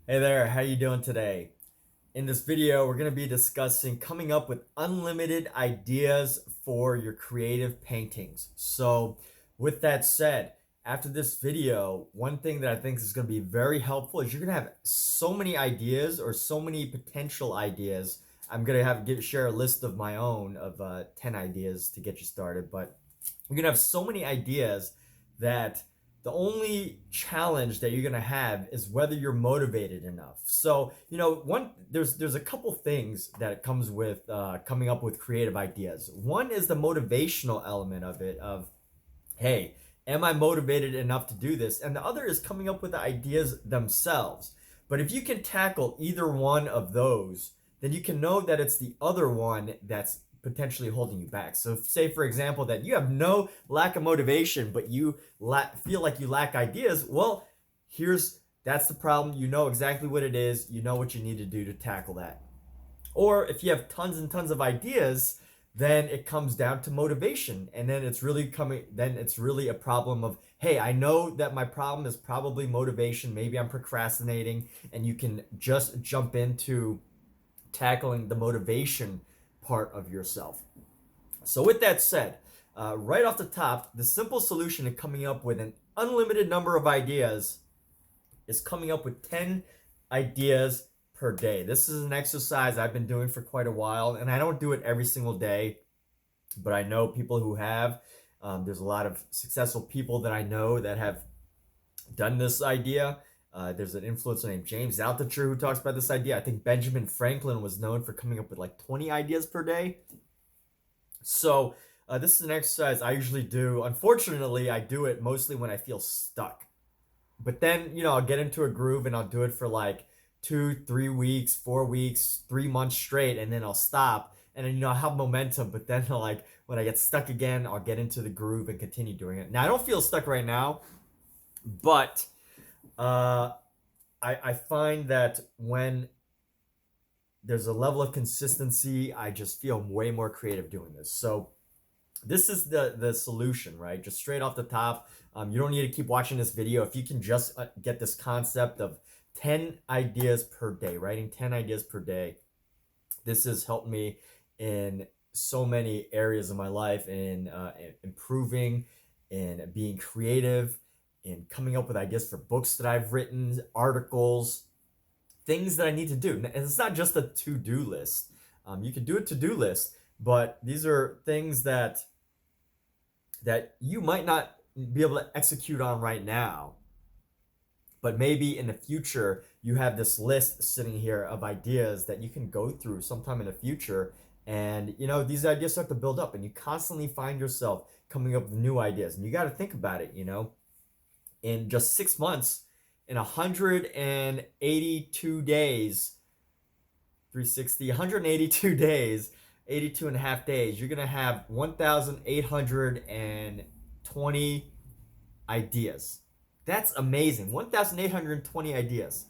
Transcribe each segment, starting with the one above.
Hey there, how you doing today? In this video, we're going to be discussing coming up with unlimited ideas for your creative paintings. So, with that said, after this video, one thing that I think is going to be very helpful is you're going to have so many ideas or so many potential ideas. I'm going to share a list of my own of 10 ideas to get you started, but you're going to have so many ideas that the only challenge that you're going to have is whether you're motivated enough. So, there's a couple things that it comes with coming up with creative ideas. One is the motivational element of it, of, hey, am I motivated enough to do this? And the other is coming up with the ideas themselves. But if you can tackle either one of those, then you can know that it's the other one that's potentially holding you back. So, say for example that you have no lack of motivation, but you feel like you lack ideas. Well, here's that's the problem. You know exactly what it is. You know what you need to do to tackle that. Or if you have tons and tons of ideas, then it comes down to motivation. And then it's really a problem of, hey, I know that my problem is probably motivation. Maybe I'm procrastinating, and you can just jump into tackling the motivation part of yourself. So, with that said, right off the top, the simple solution to coming up with an unlimited number of ideas is coming up with 10 ideas per day. This is an exercise I've been doing for quite a while, and I don't do it every single day, but I know people who have. There's a lot of successful people that I know that have done this idea. There's an influencer named James Altucher who talks about this idea. I think Benjamin Franklin was known for coming up with like 20 ideas per day. So, this is an exercise I usually do. Unfortunately, I do it mostly when I feel stuck. But then, I'll get into a groove and I'll do it for like 2, 3 weeks, 4 weeks, 3 months straight, and then I'll stop. And then, I'll have momentum. But then, like, when I get stuck again, I'll get into the groove and continue doing it. Now, I don't feel stuck right now, but uh, I find that when there's a level of consistency, I just feel way more creative doing this. So, this is the solution, right? Just straight off the top. You don't need to keep watching this video. If you can just get this concept of 10 ideas per day, writing 10 ideas per day, this has helped me in so many areas of my life, in improving, in being creative, in coming up with ideas for books that I've written, articles, things that I need to do. And it's not just a to-do list. You can do a to-do list, but these are things that you might not be able to execute on right now, but maybe in the future you have this list sitting here of ideas that you can go through sometime in the future. And these ideas start to build up, and you constantly find yourself coming up with new ideas. And you got to think about it, in just 6 months, in 182 days, 360, 182 days, 82 and a half days, you're going to have 1,820 ideas. That's amazing. 1,820 ideas.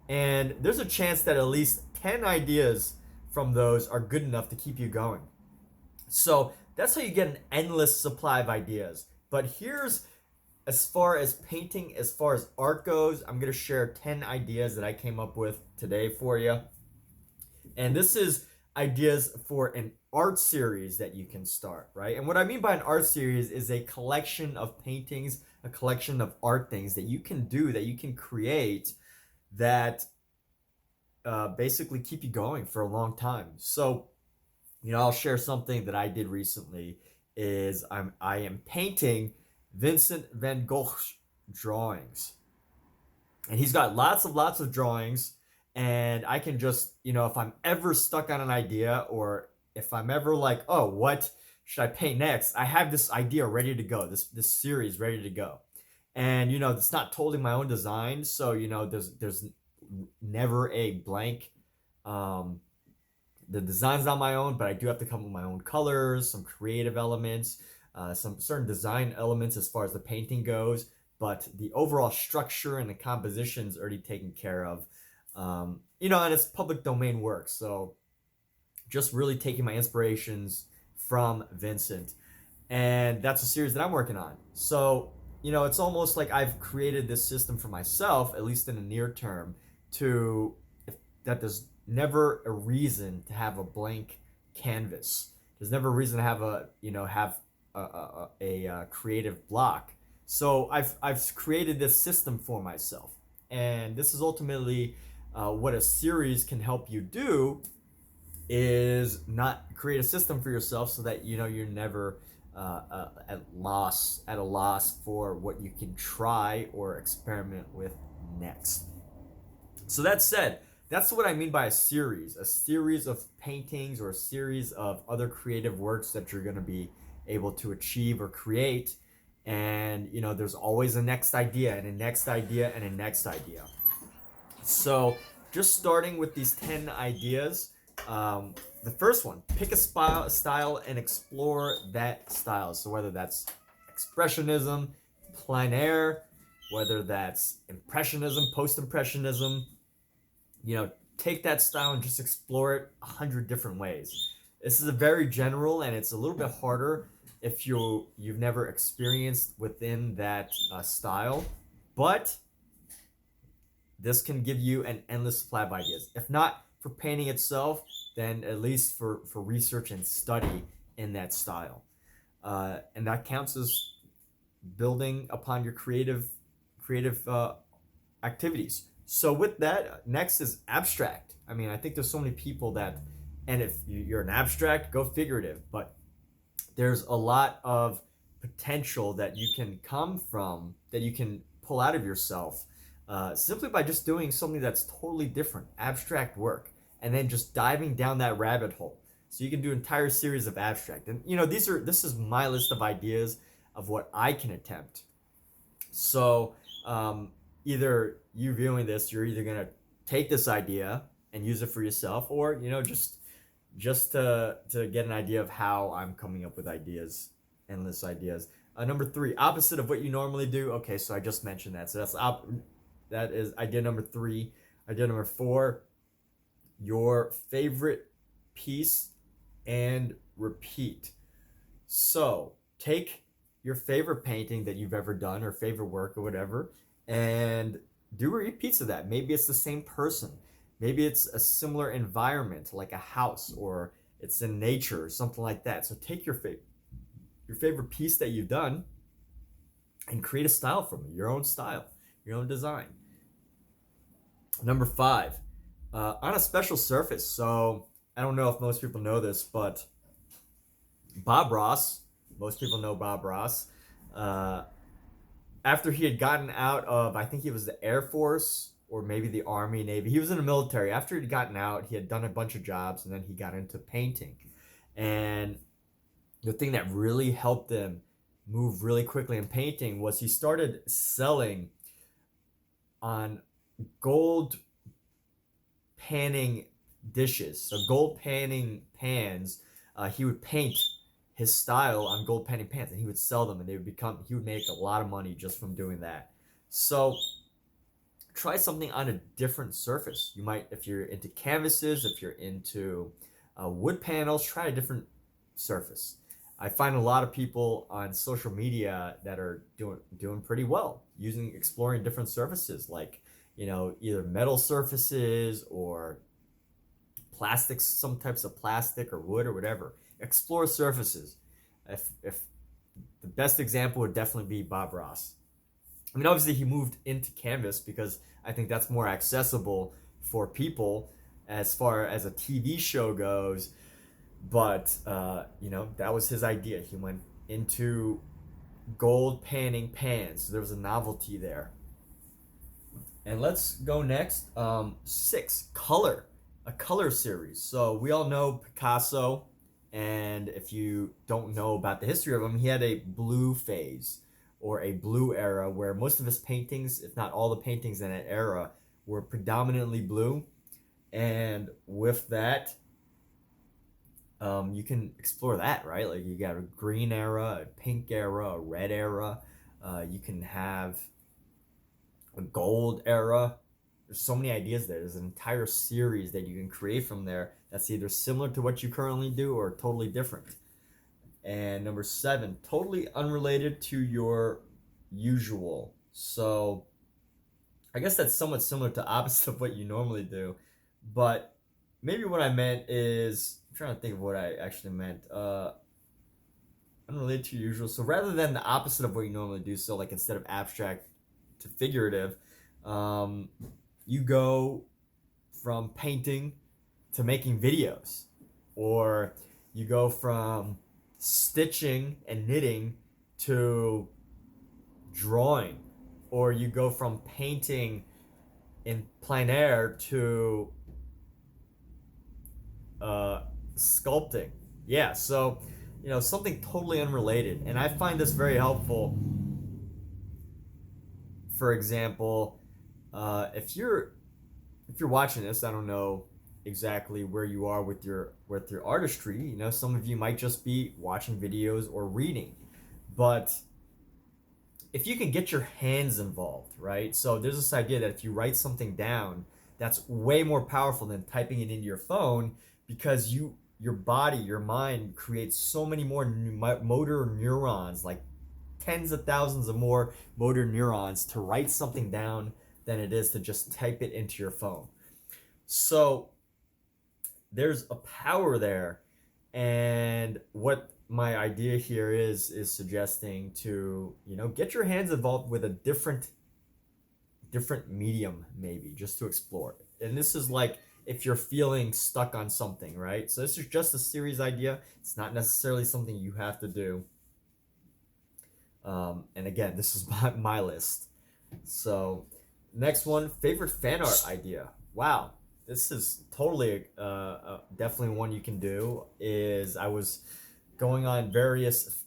And there's a chance that at least 10 ideas from those are good enough to keep you going. So that's how you get an endless supply of ideas. But here's, as far as painting, as far as art goes, I'm going to share 10 ideas that I came up with today for you. And this is ideas for an art series that you can start, right? And what I mean by an art series is a collection of paintings, a collection of art things that you can do, that you can create, that basically keep you going for a long time. So, I'll share something that I did recently. I am painting Vincent van Gogh's drawings, and he's got lots of drawings. And I can just, if I'm ever stuck on an idea, or if I'm ever like, oh, what should I paint next, I have this idea ready to go, this series ready to go. And it's not totally my own design, so there's never a blank. The design's not my own, but I do have to come up with my own colors, some creative elements, some certain design elements as far as the painting goes. But the overall structure and the composition's already taken care of. And it's public domain work. So just really taking my inspirations from Vincent. And that's a series that I'm working on. So, it's almost like I've created this system for myself, at least in the near term, to that there's never a reason to have a blank canvas. There's never a reason to have a creative block. So I've created this system for myself, and this is ultimately what a series can help you do, is not create a system for yourself so that you're never at a loss for what you can try or experiment with next. So that said, that's what I mean by a series of paintings or a series of other creative works that you're going to be able to achieve or create. And there's always a next idea and a next idea and a next idea. So just starting with these 10 ideas. The first one, pick a style and explore that style. So whether that's expressionism, plein air, whether that's impressionism, post-impressionism, take that style and just explore it 100 different ways. This is a very general, and it's a little bit harder if you've never experienced within that style, but this can give you an endless supply of ideas. If not for painting itself, then at least for research and study in that style. And that counts as building upon your creative activities. So with that, next is abstract. I mean, I think there's so many people that, and if you're an abstract, go figurative, but there's a lot of potential that you can that you can pull out of yourself simply by just doing something that's totally different, abstract work, and then just diving down that rabbit hole. So you can do an entire series of abstract. And this is my list of ideas of what I can attempt. So either you viewing this, you're either gonna take this idea and use it for yourself, or just to get an idea of how I'm coming up with ideas, endless ideas. Number 3, opposite of what you normally do. Okay, so I just mentioned that. So that is idea number 3. Idea number 4, your favorite piece and repeat. So take your favorite painting that you've ever done or favorite work or whatever, and do repeats of that. Maybe it's the same person. Maybe it's a similar environment, like a house, or it's in nature or something like that. So take your favorite piece that you've done and create a style from it, your own style, your own design. Number 5, on a special surface. So I don't know if most people know this, but Bob Ross, most people know Bob Ross, after he had gotten out of, I think he was the Air Force or maybe the Army, Navy. He was in the military. After he'd gotten out, he had done a bunch of jobs, and then he got into painting. And the thing that really helped him move really quickly in painting was he started selling on gold panning dishes. So gold panning pans, he would paint his style on gold panning pans, and he would sell them, and he would make a lot of money just from doing that. So try something on a different surface. You might, if you're into canvases, if you're into wood panels, try a different surface. I find a lot of people on social media that are doing pretty well exploring different surfaces, like either metal surfaces or plastics, some types of plastic or wood or whatever. Explore surfaces. If the best example would definitely be Bob Ross. I mean, obviously he moved into canvas because I think that's more accessible for people as far as a TV show goes. But that was his idea. He went into gold panning pans. So there was a novelty there. And let's go next. 6, color. A color series. So we all know Picasso, and if you don't know about the history of him, he had a blue phase or a blue era where most of his paintings, if not all the paintings in that era, were predominantly blue. And with that, you can explore that, right? Like you got a green era, a pink era, a red era. You can have a gold era. There's so many ideas there. There's an entire series that you can create from there that's either similar to what you currently do or totally different. And number 7, totally unrelated to your usual. So I guess that's somewhat similar to opposite of what you normally do, but maybe what I meant is I'm trying to think of what I actually meant. Unrelated to your usual. So rather than the opposite of what you normally do, so like instead of abstract to figurative, um, you go from painting to making videos, or you go from stitching and knitting to drawing, or you go from painting in plein air to uh, sculpting. Yeah, so something totally unrelated, and I find this very helpful. For example, if you're watching this, I don't know exactly where you are with your artistry. Some of you might just be watching videos or reading, but if you can get your hands involved, right? So there's this idea that if you write something down, that's way more powerful than typing it into your phone, because your body, your mind creates so many more motor neurons, like tens of thousands of more motor neurons to write something down than it is to just type it into your phone. So there's a power there. And what my idea here is suggesting to, get your hands involved with a different medium, maybe just to explore it. And this is like if you're feeling stuck on something, right? So this is just a series idea. It's not necessarily something you have to do. And again, this is my list. So next one, favorite fan art idea. Wow, this is totally definitely one you can do. Is I was going on various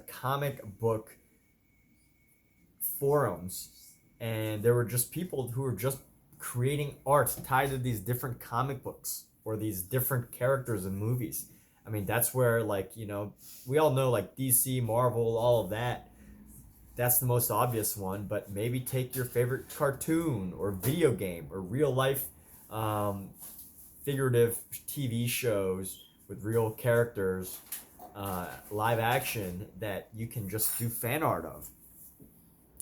comic book forums, and there were just people who were just creating art tied to these different comic books or these different characters in movies. I mean, that's where, like, we all know, like, DC, Marvel, all of that. That's the most obvious one, but maybe take your favorite cartoon or video game or real life um, figurative TV shows with real characters, live action, that you can just do fan art of.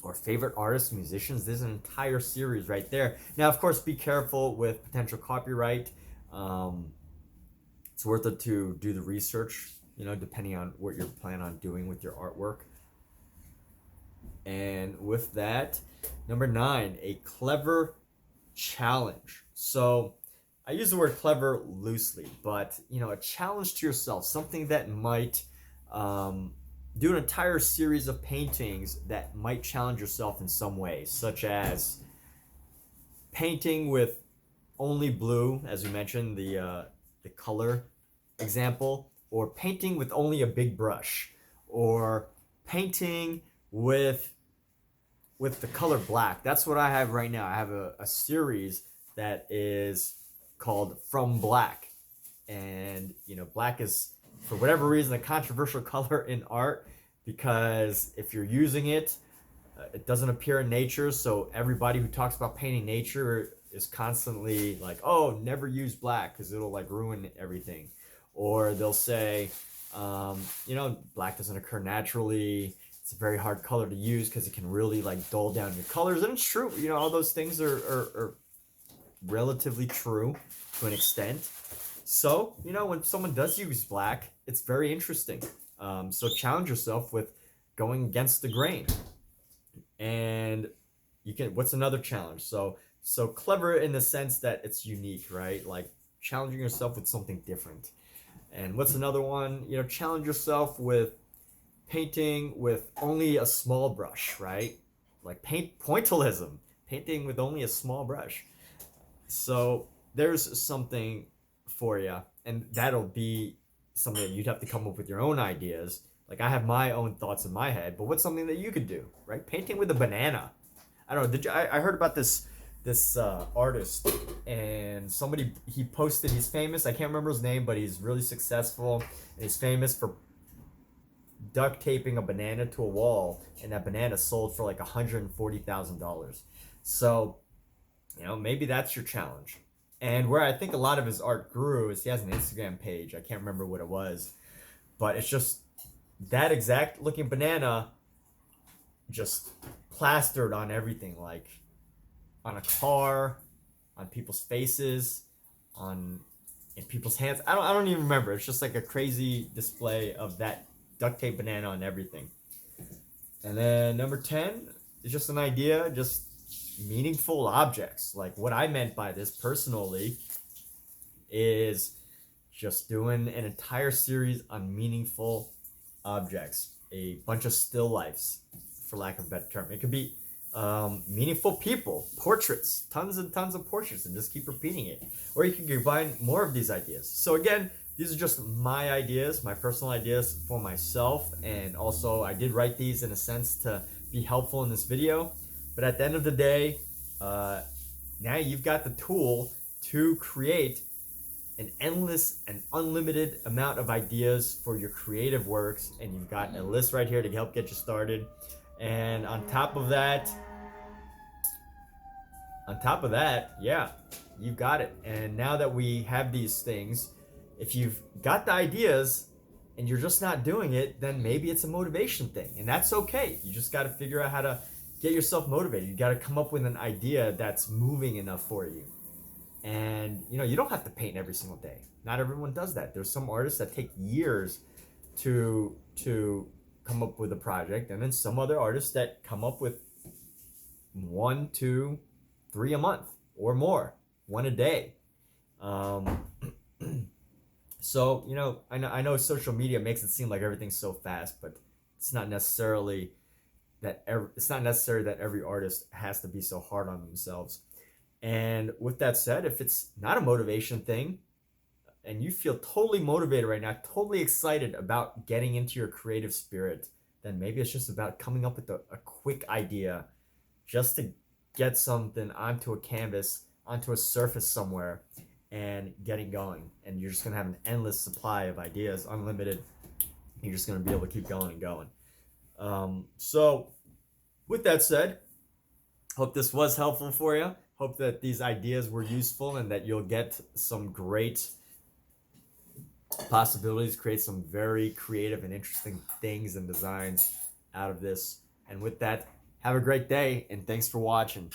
Or favorite artists, musicians. There's an entire series right there. Now, of course, be careful with potential copyright. It's worth it to do the research, depending on what you're planning on doing with your artwork. And with that, number 9, a clever challenge. So I use the word clever loosely, but a challenge to yourself, something that might do an entire series of paintings that might challenge yourself in some ways, such as painting with only blue, as we mentioned, the color example, or painting with only a big brush, or painting with the color black. That's what I have right now. I have a series that is called From Black. And, black is, for whatever reason, a controversial color in art, because if you're using it, it doesn't appear in nature. So everybody who talks about painting nature is constantly like, oh, never use black because it'll like ruin everything. Or they'll say, black doesn't occur naturally. It's a very hard color to use because it can really like dull down your colors. And it's true. All those things are relatively true to an extent. So, when someone does use black, it's very interesting. So challenge yourself with going against the grain. And what's another challenge? So clever in the sense that it's unique, right? Like challenging yourself with something different. And what's another one? Challenge yourself with painting with only a small brush, right? Like pointillism, painting with only a small brush. So there's something for you, and that'll be something that you'd have to come up with your own ideas. Like I have my own thoughts in my head, but what's something that you could do, right? Painting with a banana. I don't know. I heard about this artist, and he posted. He's famous. I can't remember his name, but he's really successful. And he's famous for duct taping a banana to a wall, and that banana sold for like $140,000. So, maybe that's your challenge. And where I think a lot of his art grew is he has an Instagram page. I can't remember what it was, but it's just that exact looking banana, just plastered on everything, like on a car, on people's faces, on in people's hands. I don't even remember. It's just like a crazy display of that duct tape banana on everything. And then number 10 is just an idea, just meaningful objects. Like what I meant by this personally is just doing an entire series on meaningful objects, a bunch of still lifes, for lack of a better term. It could be meaningful people, portraits, tons and tons of portraits, and just keep repeating it. Or you can combine more of these ideas. So again, these are just my ideas, my personal ideas for myself, and also I did write these in a sense to be helpful in this video. But at the end of the day, now you've got the tool to create an endless and unlimited amount of ideas for your creative works, and you've got a list right here to help get you started. And on top of that, yeah, you've got it. And now that we have these things, if you've got the ideas and you're just not doing it, then maybe it's a motivation thing, and that's okay. You just got to figure out how to get yourself motivated. You got to come up with an idea that's moving enough for you. And you don't have to paint every single day. Not everyone does that. There's some artists that take years to come up with a project, and then some other artists that come up with 1, 2, 3 a month or more, 1 a day. So I know social media makes it seem like everything's so fast, but it's not necessarily that every artist has to be so hard on themselves. And with that said, if it's not a motivation thing and you feel totally motivated right now, totally excited about getting into your creative spirit, then maybe it's just about coming up with a quick idea just to get something onto a canvas, onto a surface somewhere, and getting going. And you're just going to have an endless supply of ideas, unlimited. You're just going to be able to keep going and going. So with that said, hope this was helpful for you. Hope that these ideas were useful and that you'll get some great possibilities, create some very creative and interesting things and designs out of this. And with that, have a great day, and thanks for watching.